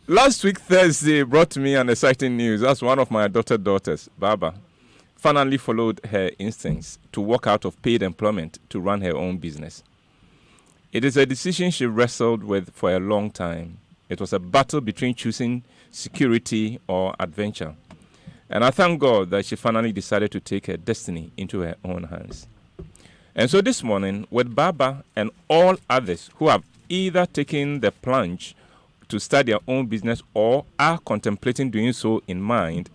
Last week, Thursday, brought me an exciting news as one of my adopted daughters, Baba, finally followed her instincts to walk out of paid employment to run her own business. It is a decision she wrestled with for a long time. It was a battle between choosing security or adventure. And I thank God that she finally decided to take her destiny into her own hands. And so this morning, with Baba and all others who have either taken the plunge to start their own business or are contemplating doing so in mind,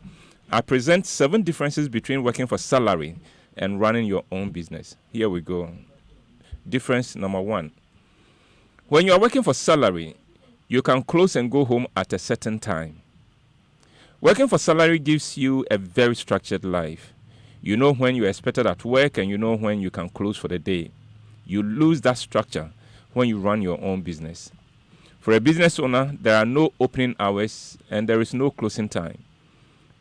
I present 7 differences between working for salary and running your own business. Here we go. Difference number 1. When you are working for salary, you can close and go home at a certain time. Working for salary gives you a very structured life. You know when you're expected at work and you know when you can close for the day. You lose that structure when you run your own business. For a business owner, there are no opening hours and there is no closing time.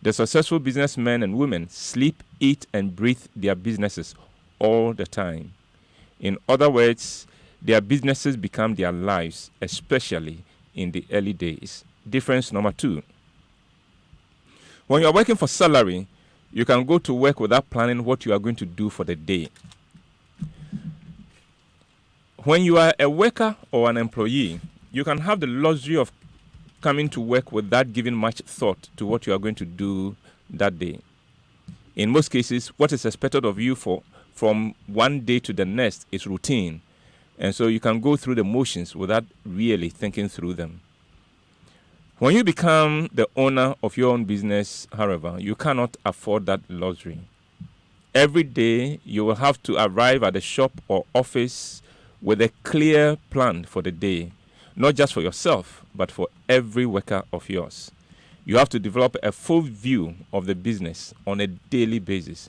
The successful businessmen and women sleep, eat, and breathe their businesses all the time. In other words, their businesses become their lives, especially in the early days. Difference number 2. When you are working for salary, you can go to work without planning what you are going to do for the day. When you are a worker or an employee, you can have the luxury of coming to work without giving much thought to what you are going to do that day. In most cases, what is expected of you from one day to the next is routine, and so you can go through the motions without really thinking through them. When you become the owner of your own business, however, you cannot afford that luxury. Every day, you will have to arrive at the shop or office with a clear plan for the day, not just for yourself, but for every worker of yours. You have to develop a full view of the business on a daily basis.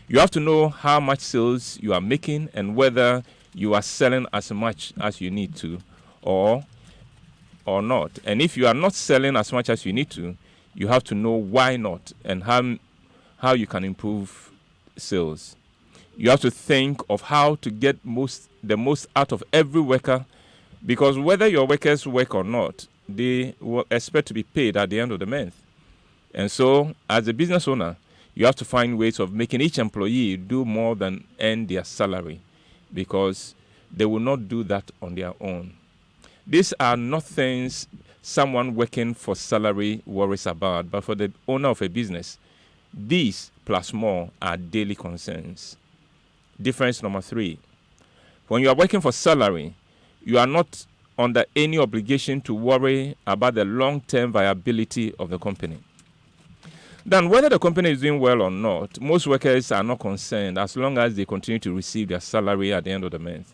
You have to know how much sales you are making and whether you are selling as much as you need to or not. And if you are not selling as much as you need to, you have to know why not and how you can improve sales. You have to think of how to get the most out of every worker, because whether your workers work or not, they will expect to be paid at the end of the month. And so, as a business owner, you have to find ways of making each employee do more than earn their salary, because they will not do that on their own. These are not things someone working for salary worries about, but for the owner of a business, these plus more are daily concerns. Difference number 3. When you are working for salary, you are not under any obligation to worry about the long-term viability of the company. Then, whether the company is doing well or not, most workers are not concerned as long as they continue to receive their salary at the end of the month.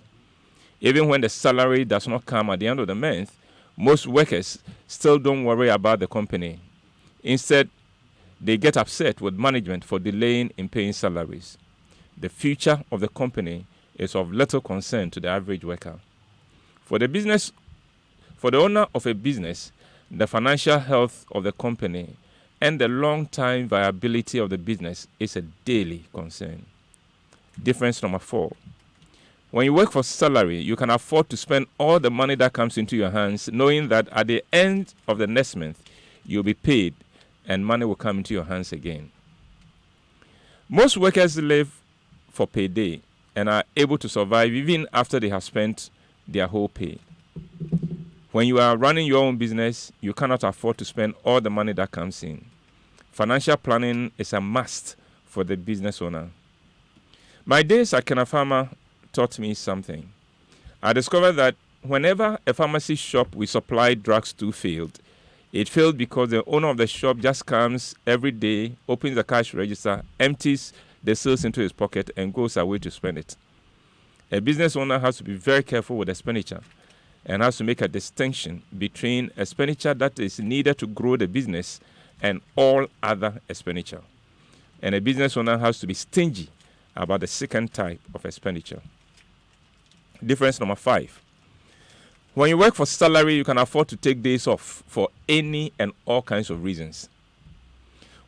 Even when the salary does not come at the end of the month, most workers still don't worry about the company. Instead, they get upset with management for delaying in paying salaries. The future of the company is of little concern to the average worker. For the owner of a business, the financial health of the company and the long-term viability of the business is a daily concern. Difference number 4. When you work for salary, you can afford to spend all the money that comes into your hands, knowing that at the end of the next month, you'll be paid and money will come into your hands again. Most workers live for payday and are able to survive even after they have spent their whole pay. When you are running your own business, you cannot afford to spend all the money that comes in. Financial planning is a must for the business owner. My days at Kenafama taught me something. I discovered that whenever a pharmacy shop we supplied drugs to failed, it failed because the owner of the shop just comes every day, opens the cash register, empties the sales into his pocket, and goes away to spend it. A business owner has to be very careful with expenditure and has to make a distinction between expenditure that is needed to grow the business and all other expenditure. And a business owner has to be stingy about the second type of expenditure. Difference number 5. When you work for salary, you can afford to take days off for any and all kinds of reasons.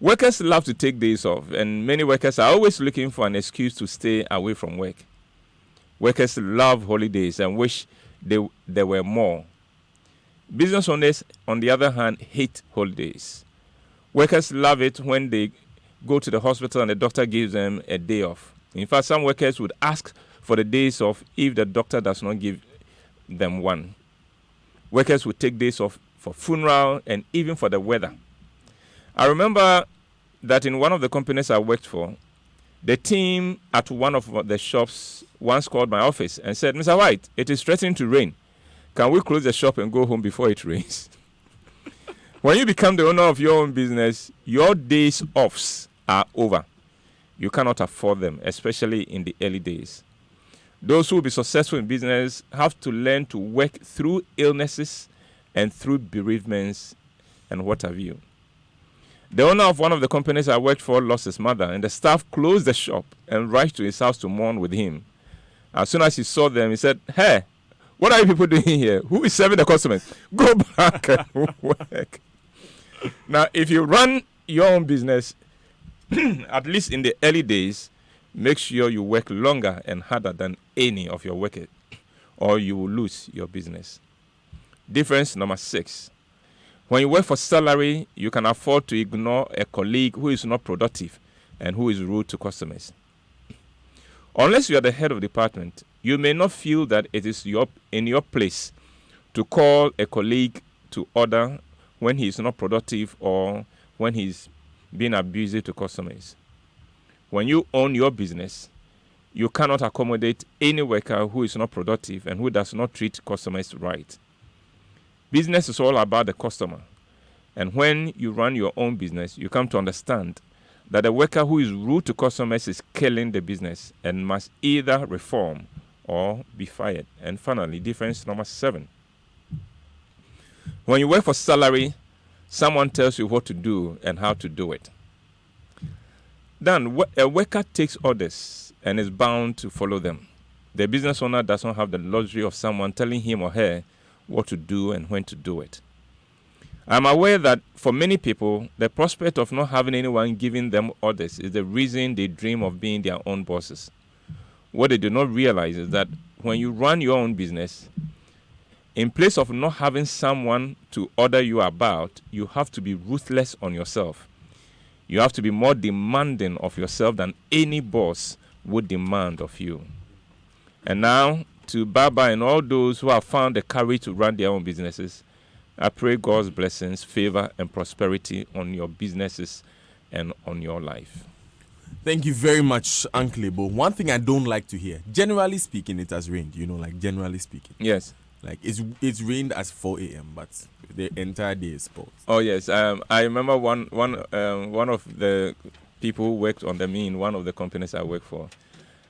Workers love to take days off, and many workers are always looking for an excuse to stay away from work. Workers love holidays and wish there were more. Business owners, on the other hand, hate holidays. Workers love it when they go to the hospital and the doctor gives them a day off. In fact, some workers would ask for the days off if the doctor does not give them one. Workers would take days off for funeral and even for the weather. I remember that in one of the companies I worked for, the team at one of the shops once called my office and said, "Mr. White, it is threatening to rain. Can we close the shop and go home before it rains?" When you become the owner of your own business, your days offs are over. You cannot afford them, especially in the early days. Those who will be successful in business have to learn to work through illnesses and through bereavements and what have you. The owner of one of the companies I worked for lost his mother, and the staff closed the shop and rushed to his house to mourn with him. As soon as he saw them, he said, "Hey, what are you people doing here? Who is serving the customers? Go back and work." Now, if you run your own business, at least in the early days, make sure you work longer and harder than any of your workers, or you will lose your business. Difference number 6. When you work for salary, you can afford to ignore a colleague who is not productive and who is rude to customers. Unless you are the head of department, you may not feel that it is in your place to call a colleague to order when he is not productive or when he is being abusive to customers. When you own your business, you cannot accommodate any worker who is not productive and who does not treat customers right. Business is all about the customer. And when you run your own business, you come to understand that a worker who is rude to customers is killing the business and must either reform or be fired. And finally, difference number 7. When you work for salary, someone tells you what to do and how to do it. Then a worker takes orders and is bound to follow them. The business owner does not have the luxury of someone telling him or her what to do and when to do it. I'm aware that for many people, the prospect of not having anyone giving them orders is the reason they dream of being their own bosses. What they do not realize is that when you run your own business, in place of not having someone to order you about, you have to be ruthless on yourself. You have to be more demanding of yourself than any boss would demand of you. And now, to Baba and all those who have found the courage to run their own businesses, I pray God's blessings, favor, and prosperity on your businesses and on your life. Thank you very much, Uncle Ebo. One thing I don't like to hear, generally speaking, it has rained, generally speaking. Yes. Like it's rained at 4 a.m., but the entire day is spoiled. Oh yes, I remember one of the people who worked under me in one of the companies I work for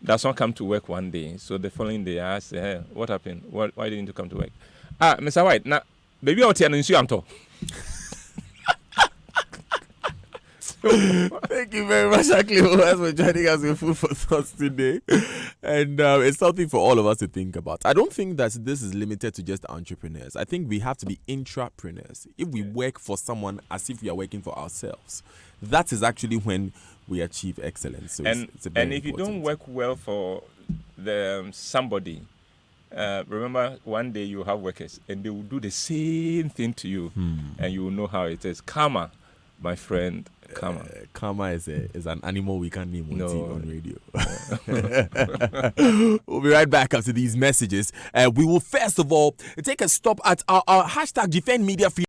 does not come to work one day. So the following day I asked, "Hey, what happened? Why didn't you come to work?" Mr. White, now baby out here and you am to. Thank you very much, Akli, for joining us with Food for Thoughts today. And it's something for all of us to think about. I don't think that this is limited to just entrepreneurs. I think we have to be intrapreneurs. If we work for someone as if we are working for ourselves, that is actually when we achieve excellence. So it's and if you don't work well for the somebody, remember one day you have workers and they will do the same thing to you, and you will know how it is. Karma, my friend. Karma is an animal we can't name on radio. We'll be right back after these messages. We will first of all take a stop at our hashtag Defend Media Freedom.